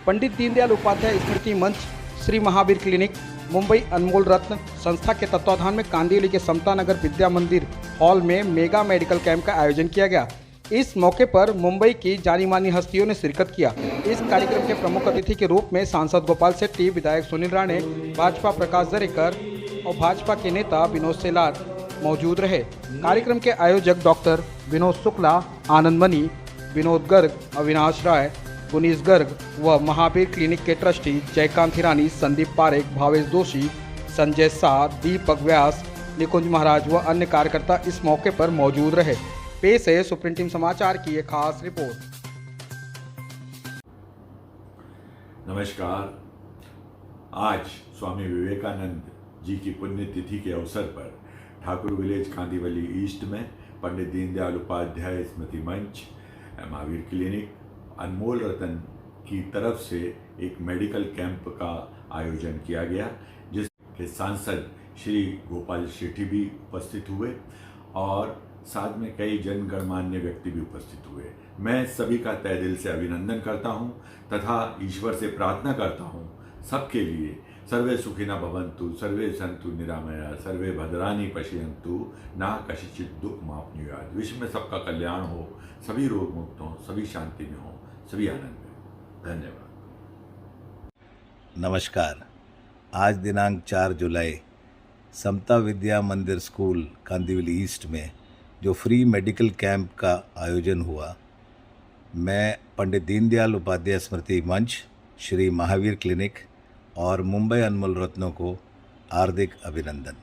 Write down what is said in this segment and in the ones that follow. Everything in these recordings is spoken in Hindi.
पंडित दीनदयाल उपाध्याय स्मृति मंच, श्री महावीर क्लिनिक, मुंबई अनमोल रत्न संस्था के तत्वाधान में कांदिवली के समता नगर विद्या मंदिर हॉल में मेगा मेडिकल कैंप का आयोजन किया गया। इस मौके पर मुंबई की जानी मानी हस्तियों ने शिरकत किया। इस कार्यक्रम के प्रमुख अतिथि के रूप में सांसद गोपाल शेट्टी, विधायक सुनील राणे, भाजपा प्रकाश जरेकर और भाजपा के नेता विनोद सेलार मौजूद रहे। कार्यक्रम के आयोजक डॉक्टर विनोद शुक्ला, आनंद मनी, विनोद गर्ग, अविनाश राय, पुनीश गर्ग व महावीर क्लिनिक के ट्रस्टी जयकांत हिरानी, संदीप पारेख, भावेश जोशी, संजय शाह, दीपक व्यास, निकुंज महाराज व अन्य कार्यकर्ता इस मौके पर मौजूद रहे। पेश है सुप्रीम टीम समाचार की एक खास रिपोर्ट। नमस्कार। आज स्वामी विवेकानंद जी की पुण्यतिथि के अवसर पर ठाकुर विलेज कांदिवली ईस्ट में पंडित दीनदयाल उपाध्याय स्मृति मंच, महावीर क्लिनिक, अनमोल रतन की तरफ से एक मेडिकल कैंप का आयोजन किया गया, जिसके सांसद श्री गोपाल शेट्टी भी उपस्थित हुए और साथ में कई जनगणमान्य व्यक्ति भी उपस्थित हुए। मैं सभी का तहे दिल से अभिनंदन करता हूं तथा ईश्वर से प्रार्थना करता हूं सबके लिए सर्वे सुखिना भवन्तु, सर्वे सन्तु निरामया, सर्वे भद्राणि पश्यन्तु, ना कशिचित् दुख माप्नुयात्। विश्व में सबका कल्याण हो, सभी रोग मुक्त हों, सभी शांति में हों, सभी आनंद में। धन्यवाद। नमस्कार। आज दिनांक 4 जुलाई समता विद्या मंदिर स्कूल कांदिवली ईस्ट में जो फ्री मेडिकल कैंप का आयोजन हुआ, मैं पंडित दीनदयाल उपाध्याय स्मृति मंच, श्री महावीर क्लिनिक और मुंबई अनमोल रत्नों को हार्दिक अभिनंदन।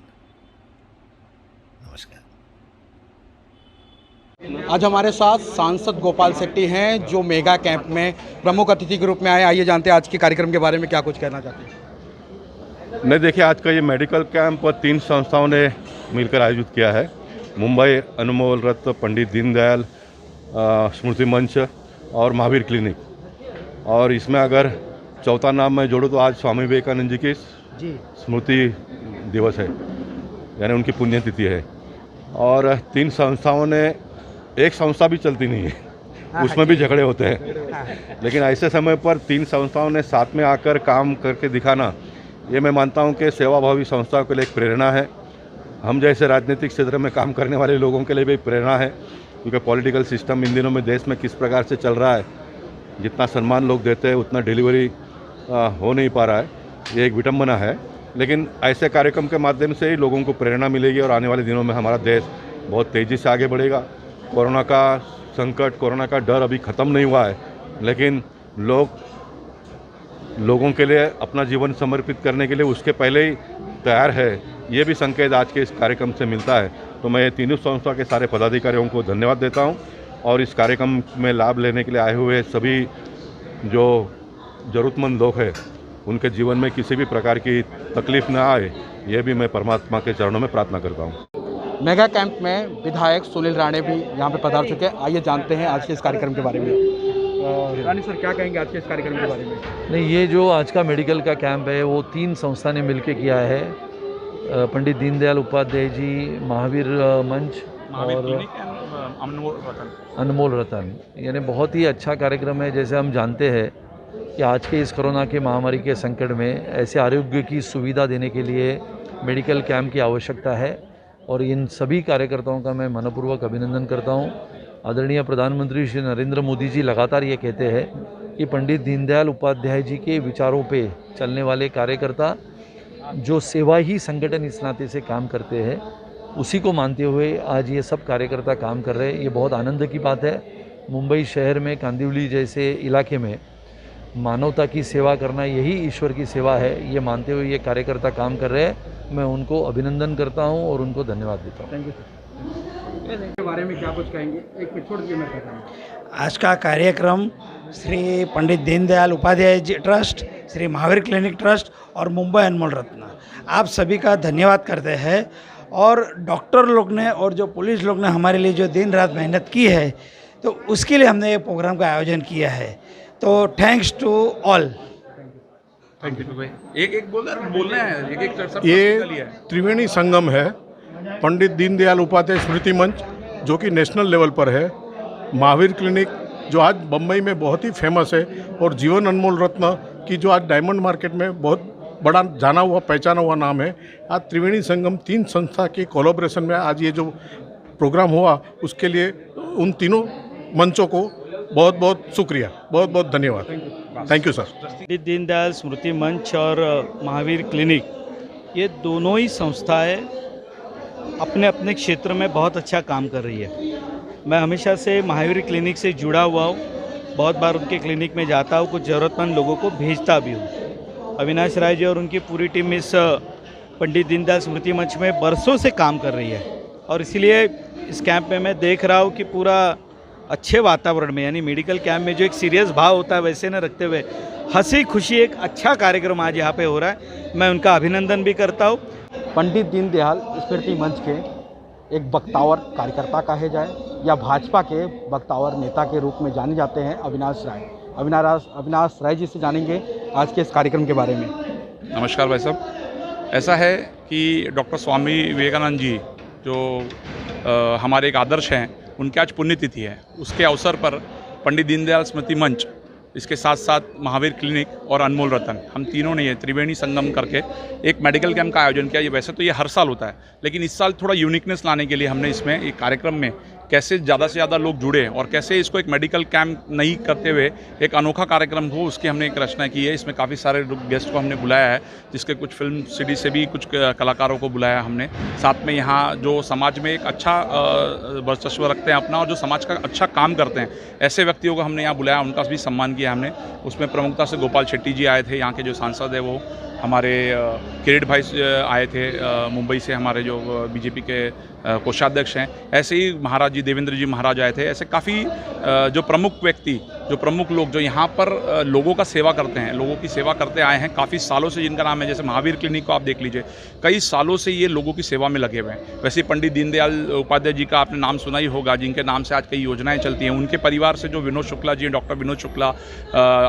नमस्कार। आज हमारे साथ सांसद गोपाल शेट्टी हैं जो मेगा कैंप में प्रमुख अतिथि के रूप में आए। आइए जानते हैं आज के कार्यक्रम के बारे में क्या कुछ कहना चाहते हैं। नहीं, देखिए, आज का ये मेडिकल कैंप 3 संस्थाओं ने मिलकर आयोजित किया है। मुंबई अनमोल रत्न, पंडित दीनदयाल स्मृति मंच और महावीर क्लिनिक। और इसमें अगर चौथा नाम मैं जोड़ूँ तो आज स्वामी विवेकानंद जी की स्मृति दिवस है, यानी उनकी पुण्यतिथि है। और 3 संस्थाओं ने, एक संस्था भी चलती नहीं है, उसमें भी झगड़े होते हैं, लेकिन ऐसे समय पर 3 संस्थाओं ने साथ में आकर काम करके दिखाना, ये मैं मानता हूँ कि सेवाभावी संस्थाओं के लिए एक प्रेरणा है। हम जैसे राजनीतिक क्षेत्र में काम करने वाले लोगों के लिए भी प्रेरणा है, क्योंकि पॉलिटिकल सिस्टम इन दिनों में देश में किस प्रकार से चल रहा है, जितना सम्मान लोग देते हैं उतना डिलीवरी हो नहीं पा रहा है, ये एक विडंबना है। लेकिन ऐसे कार्यक्रम के माध्यम से ही लोगों को प्रेरणा मिलेगी और आने वाले दिनों में हमारा देश बहुत तेज़ी से आगे बढ़ेगा। कोरोना का संकट, कोरोना का डर अभी ख़त्म नहीं हुआ है, लेकिन लोगों के लिए अपना जीवन समर्पित करने के लिए उसके पहले ही तैयार है, ये भी संकेत आज के इस कार्यक्रम से मिलता है। तो मैं तीनों संस्था के सारे पदाधिकारियों को धन्यवाद देता हूं और इस कार्यक्रम में लाभ लेने के लिए आए हुए सभी जो ज़रूरतमंद लोग हैं, उनके जीवन में किसी भी प्रकार की तकलीफ ना आए, ये भी मैं परमात्मा के चरणों में प्रार्थना करता हूँ। मेगा कैंप में विधायक सुनील राणे भी यहाँ पे पधार चुके हैं। आइए जानते हैं आज के इस कार्यक्रम के बारे में। रानी सर, क्या कहेंगे आज के इस कार्यक्रम के बारे में? नहीं, ये जो आज का मेडिकल का कैंप है वो 3 संस्था ने मिलकर किया है, पंडित दीनदयाल उपाध्याय जी महावीर मंच और अनमोल रतन। यानी बहुत ही अच्छा कार्यक्रम है। जैसे हम जानते हैं कि आज के इस कोरोना के महामारी के संकट में ऐसे आरोग्य की सुविधा देने के लिए मेडिकल कैंप की आवश्यकता है और इन सभी कार्यकर्ताओं का मैं मनपूर्वक अभिनंदन करता हूं। आदरणीय प्रधानमंत्री श्री नरेंद्र मोदी जी लगातार ये कहते हैं कि पंडित दीनदयाल उपाध्याय जी के विचारों पे चलने वाले कार्यकर्ता जो सेवा ही संगठन इस नाते से काम करते हैं, उसी को मानते हुए आज ये सब कार्यकर्ता काम कर रहे हैं। ये बहुत आनंद की बात है। मुंबई शहर में कांदिवली जैसे इलाके में मानवता की सेवा करना यही ईश्वर की सेवा है, ये मानते हुए ये कार्यकर्ता काम कर रहे हैं। मैं उनको अभिनंदन करता हूं और उनको धन्यवाद देता हूं। Thank you sir. इसके बारे में क्या कुछ कहेंगे? एक पिछोड़ जी मैं कहता हूँ। आज का कार्यक्रम Shri Pandit Deendayal Upadhyay ji trust, Shri Mahavir clinic trust और मुंबई अनमोल रत्न, आप सभी का धन्यवाद करते हैं। और डॉक्टर लोग ने और जो पुलिस लोग ने हमारे लिए जो दिन रात मेहनत की है, तो उसके लिए हमने ये प्रोग्राम का आयोजन किया है। तो thanks to all. Thank you भाई। एक बोलना है, एक ये त्रिवेणी संगम है। पंडित दीनदयाल उपाध्याय स्मृति मंच जो कि नेशनल लेवल पर है, महावीर क्लिनिक जो आज बम्बई में बहुत ही फेमस है, और जीवन अनमोल रत्न की जो आज डायमंड मार्केट में बहुत बड़ा जाना हुआ पहचाना हुआ नाम है। आज त्रिवेणी संगम 3 संस्था के कोलैबोरेशन में आज ये जो प्रोग्राम हुआ, उसके लिए उन तीनों मंचों को बहुत बहुत शुक्रिया, बहुत बहुत धन्यवाद। Thank you sir. Pandit Deendayal स्मृति मंच और महावीर क्लिनिक, ये दोनों ही संस्थाएं अपने अपने क्षेत्र में बहुत अच्छा काम कर रही है। मैं हमेशा से महावीर क्लिनिक से जुड़ा हुआ हूँ, बहुत बार उनके क्लिनिक में जाता हूँ, कुछ ज़रूरतमंद लोगों को भेजता भी हूँ। अविनाश राय जी और उनकी पूरी टीम इस पंडित दीनदयाल स्मृति मंच में बरसों से काम कर रही है, और इसीलिए इस कैंप में मैं देख रहा हूँ कि पूरा अच्छे वातावरण में, यानी मेडिकल कैंप में जो एक सीरियस भाव होता है वैसे न रखते हुए हंसी खुशी एक अच्छा कार्यक्रम आज यहाँ पे हो रहा है। मैं उनका अभिनंदन भी करता हूँ। पंडित दीनदयाल स्मृति मंच के एक बख्तावर कार्यकर्ता कहे जाए या भाजपा के बख्तावर नेता के रूप में जाने जाते हैं अविनाश राय। अविनाश राय जी से जानेंगे आज के इस कार्यक्रम के बारे में। नमस्कार भाई साहब। ऐसा है कि डॉक्टर स्वामी विवेकानंद जी जो हमारे एक आदर्श हैं, उनकी आज पुण्यतिथि है। उसके अवसर पर पंडित दीनदयाल स्मृति मंच, इसके साथ साथ महावीर क्लिनिक और अनमोल रतन, हम तीनों ने ये त्रिवेणी संगम करके एक मेडिकल कैंप का आयोजन किया। ये वैसे तो ये हर साल होता है, लेकिन इस साल थोड़ा यूनिकनेस लाने के लिए हमने इसमें एक कार्यक्रम में कैसे ज़्यादा से ज़्यादा लोग जुड़े और कैसे इसको एक मेडिकल कैंप नहीं करते हुए एक अनोखा कार्यक्रम हो, उसकी हमने एक रचना की है। इसमें काफ़ी सारे गेस्ट को हमने बुलाया है, जिसके कुछ फिल्म सिटी से भी कुछ कलाकारों को बुलाया हमने। साथ में यहाँ जो समाज में एक अच्छा वर्चस्व रखते हैं अपना और जो समाज का अच्छा काम करते हैं, ऐसे व्यक्तियों को हमने यहाँ बुलाया, उनका भी सम्मान किया हमने। उसमें प्रमुखता से गोपाल शेट्टी जी आए थे, यहाँ के जो सांसद है वो। हमारे किरीट भाई आए थे मुंबई से, हमारे जो बीजेपी के कोषाध्यक्ष हैं। ऐसे ही महाराज जी, देवेंद्र जी महाराज आए थे। ऐसे काफ़ी जो प्रमुख व्यक्ति, जो प्रमुख लोग जो यहाँ पर लोगों का सेवा करते हैं, लोगों की सेवा करते आए हैं काफ़ी सालों से, जिनका नाम है, जैसे महावीर क्लिनिक को आप देख लीजिए, कई सालों से ये लोगों की सेवा में लगे हुए हैं। वैसे पंडित दीनदयाल उपाध्याय जी का आपने नाम सुना ही होगा, जिनके नाम से आज कई योजनाएं चलती हैं। उनके परिवार से जो विनोद शुक्ला जी, डॉक्टर विनोद शुक्ला,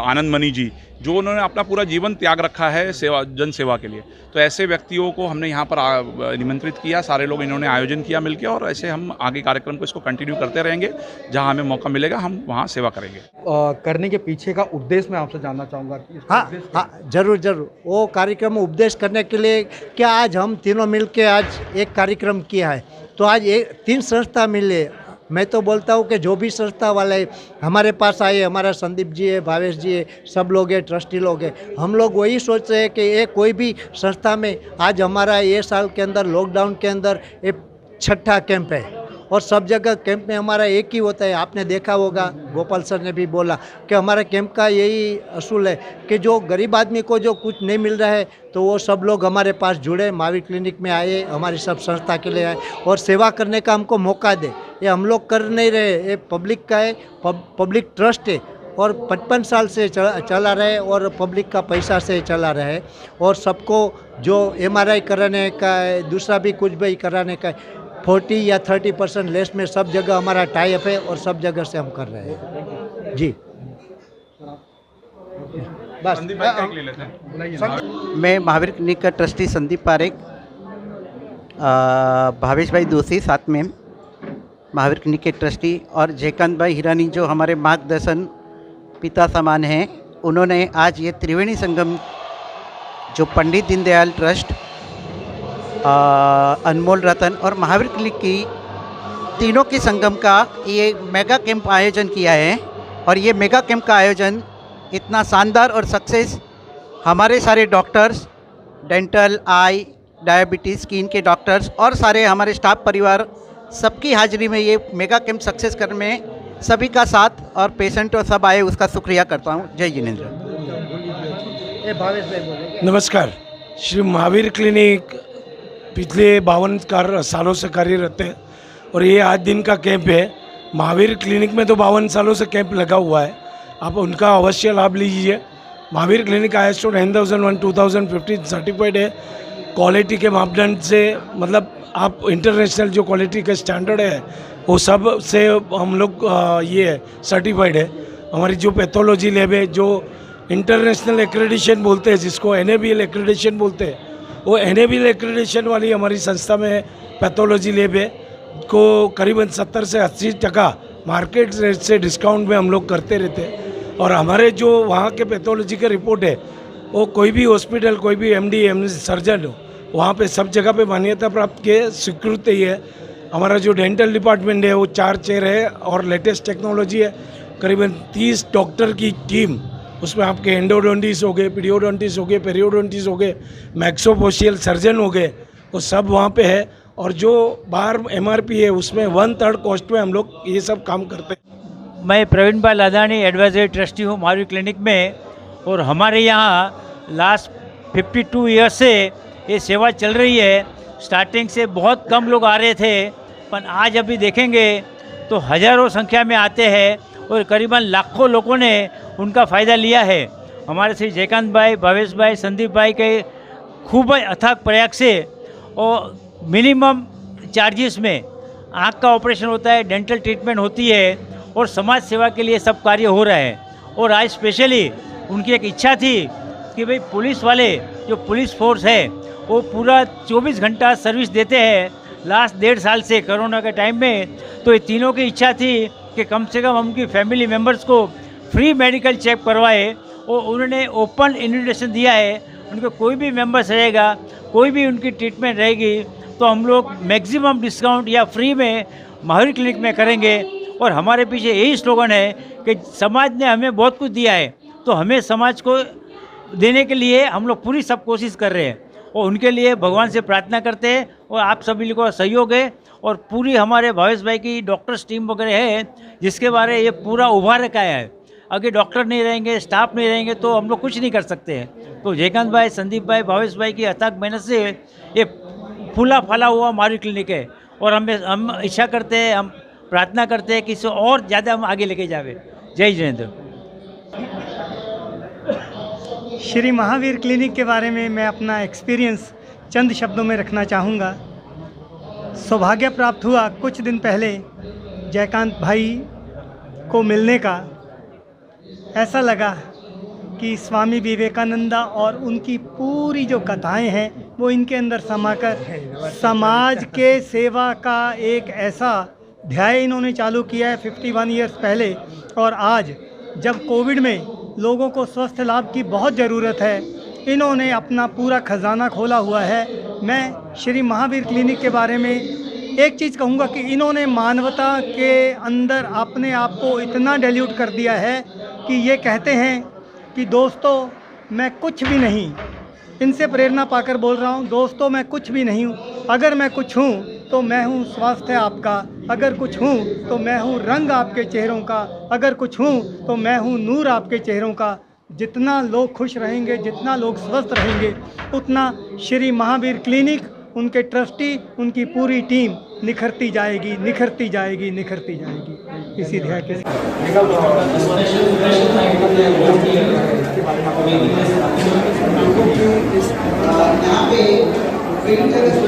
आनंद मणि जी, जो उन्होंने अपना पूरा जीवन त्याग रखा है सेवा, जन सेवा के लिए। तो ऐसे व्यक्तियों को हमने यहाँ पर निमंत्रित किया, सारे लोग इन्होंने आयोजन किया मिलकर, और ऐसे हम आगे कार्यक्रम को इसको कंटिन्यू करते रहेंगे। जहाँ हमें मौका मिलेगा हम वहाँ सेवा करेंगे। करने के पीछे का उद्देश्य मैं आपसे जानना चाहूँगा कि हाँ, जरूर वो कार्यक्रम उपदेश करने के लिए क्या आज हम तीनों मिलके आज एक कार्यक्रम किया है। तो आज 3 संस्था मिले। मैं तो बोलता हूँ कि जो भी संस्था वाले हमारे पास आए, हमारा संदीप जी है, भावेश जी है, सब लोग हैं, ट्रस्टी लोग हैं, हम लोग वही सोच रहे हैं कि ये कोई भी संस्था में आज हमारा ये साल के अंदर लॉकडाउन के अंदर ये 6ठा कैंप है, और सब जगह कैंप में हमारा एक ही होता है। आपने देखा होगा, गोपाल सर ने भी बोला कि हमारा कैंप का यही असूल है कि जो गरीब आदमी को जो कुछ नहीं मिल रहा है, तो वो सब लोग हमारे पास जुड़े, महावीर क्लिनिक में आए, हमारी सब संस्था के लिए आए और सेवा करने का हमको मौका दे। ये हम लोग कर नहीं रहे, ये पब्लिक का है, पब्लिक ट्रस्ट है, और 55 साल से चला रहे और पब्लिक का पैसा से चला रहे। और सबको जो MRI कराने का है, दूसरा भी कुछ भी कराने का है, 40 या 30% लेस में सब जगह हमारा टाई अप है और सब जगह से हम कर रहे हैं जी। बस मैं महावीर क्लिनिक का ट्रस्टी संदीप पारेख, भावेश भाई दोषी साथ में महावीर क्लिनिक के ट्रस्टी, और जयकांत भाई हिरानी जो हमारे मार्गदर्शन पिता समान हैं, उन्होंने आज ये त्रिवेणी संगम जो पंडित दीनदयाल ट्रस्ट, अनमोल रतन और महावीर क्लिनिक की तीनों के संगम का ये मेगा कैंप आयोजन किया है। और ये मेगा कैंप का आयोजन इतना शानदार और सक्सेस, हमारे सारे डॉक्टर्स, डेंटल, आई, डायबिटीज़, स्किन के डॉक्टर्स और सारे हमारे स्टाफ परिवार सबकी हाजिरी में ये मेगा कैंप सक्सेस करने में सभी का साथ और पेशेंट और सब आए उसका शुक्रिया करता हूँ। जय जिनेंद्र। नमस्कार। श्री महावीर क्लिनिक पिछले 52 सालों से कार्यरत है, और ये आज दिन का कैंप है। महावीर क्लिनिक में तो 52 सालों से कैंप लगा हुआ है, आप उनका अवश्य लाभ लीजिए। महावीर क्लिनिक ISO 9001:2015 सर्टिफाइड है। क्वालिटी के मापदंड से, मतलब आप इंटरनेशनल जो क्वालिटी का स्टैंडर्ड है वो सब से हम लोग ये सर्टिफाइड है। हमारी जो पैथोलॉजी लैब है, जो इंटरनेशनल एक्रेडिशन बोलते हैं, जिसको NABL एक्रेडिशन बोलते हैं, वो NABL एक्रेडिशन वाली हमारी संस्था में पैथोलॉजी लैब है, को करीबन 70 से 80% मार्केट रेट से डिस्काउंट में हम लोग करते रहते हैं। और हमारे जो वहाँ के पैथोलॉजी के रिपोर्ट है वो कोई भी हॉस्पिटल, कोई भी एमडी सर्जन हो, वहाँ पे सब जगह पे मान्यता प्राप्त के स्वीकृत ही है। हमारा जो डेंटल डिपार्टमेंट है वो 4 चेयर है और लेटेस्ट टेक्नोलॉजी है। करीबन 30 डॉक्टर की टीम, उसमें आपके एंडोडोंटिस्ट हो गए, पीडियोडोंटिस्ट हो गए, पेरियोडोंटिस्ट हो गए, मैक्सोफोशियल सर्जन हो गए, वो सब वहाँ पे है। और जो बाहर MRP है उसमें 1/3 कॉस्ट में हम लोग ये सब काम करते हैं। मैं प्रवीण भाई लादानी एडवाइजरी ट्रस्टी हूँ महावीर क्लिनिक में, और हमारे यहाँ लास्ट 52 ईयर्स से ये सेवा चल रही है। स्टार्टिंग से बहुत कम लोग आ रहे थे, पर आज अभी देखेंगे तो हज़ारों संख्या में आते हैं और करीबन लाखों लोगों ने उनका फ़ायदा लिया है। हमारे श्री जयकांत भाई, भावेश भाई, संदीप भाई के खूब अथक प्रयास से और मिनिमम चार्जेस में आँख का ऑपरेशन होता है, डेंटल ट्रीटमेंट होती है और समाज सेवा के लिए सब कार्य हो रहा है। और आज स्पेशली उनकी एक इच्छा थी कि भाई पुलिस वाले जो पुलिस फोर्स है वो पूरा 24 घंटा सर्विस देते हैं लास्ट 1.5 साल से कोरोना के टाइम में। तो ये तीनों की इच्छा थी कि कम से कम उनकी फैमिली मेम्बर्स को फ्री मेडिकल चेक करवाए, और उन्होंने ओपन इन्विटेशन दिया है। उनको कोई भी मेंबर्स रहेगा, कोई भी उनकी ट्रीटमेंट रहेगी तो हम लोग मैक्सिमम डिस्काउंट या फ्री में महावीर क्लिनिक में करेंगे। और हमारे पीछे यही स्लोगन है कि समाज ने हमें बहुत कुछ दिया है, तो हमें समाज को देने के लिए हम लोग पूरी सब कोशिश कर रहे हैं, और उनके लिए भगवान से प्रार्थना करते हैं। और आप सभी को सहयोग है, और पूरी हमारे भावेश भाई की डॉक्टर्स टीम वगैरह है जिसके बारे ये पूरा उभार रखा है। अगर डॉक्टर नहीं रहेंगे, स्टाफ नहीं रहेंगे तो हम लोग कुछ नहीं कर सकते हैं। तो जयकांत भाई, संदीप भाई, भावेश भाई की अथक मेहनत से ये फूला फला हुआ महावीर क्लिनिक है, और हम इच्छा करते हैं, हम प्रार्थना करते हैं कि इसे और ज़्यादा हम आगे लेके जावे। जय जिनेंद्र। श्री महावीर क्लिनिक के बारे में मैं अपना एक्सपीरियंस चंद शब्दों में रखना चाहूँगा। सौभाग्य प्राप्त हुआ कुछ दिन पहले जयकांत भाई को मिलने का। ऐसा लगा कि स्वामी विवेकानंदा और उनकी पूरी जो कथाएं हैं वो इनके अंदर समाकर समाज के सेवा का एक ऐसा अध्याय इन्होंने चालू किया है 51 ईयर्स पहले। और आज जब कोविड में लोगों को स्वास्थ्य लाभ की बहुत ज़रूरत है, इन्होंने अपना पूरा खजाना खोला हुआ है। मैं श्री महावीर क्लिनिक के बारे में एक चीज़ कहूँगा कि इन्होंने मानवता के अंदर अपने आप को इतना डाइल्यूट कर दिया है कि ये कहते हैं कि दोस्तों मैं कुछ भी नहीं, इनसे प्रेरणा पाकर बोल रहा हूँ, दोस्तों मैं कुछ भी नहीं हूँ। अगर मैं कुछ हूँ तो मैं हूँ स्वास्थ्य आपका, अगर कुछ हूँ तो मैं हूँ रंग आपके चेहरों का, अगर कुछ हूँ तो मैं हूँ नूर आपके चेहरों का। जितना लोग खुश रहेंगे, जितना लोग स्वस्थ रहेंगे, उतना श्री महावीर क्लिनिक, उनके ट्रस्टी, उनकी पूरी टीम निखरती जाएगी, निखरती जाएगी, निखरती जाएगी। इसी ध्येय के यहाँ पे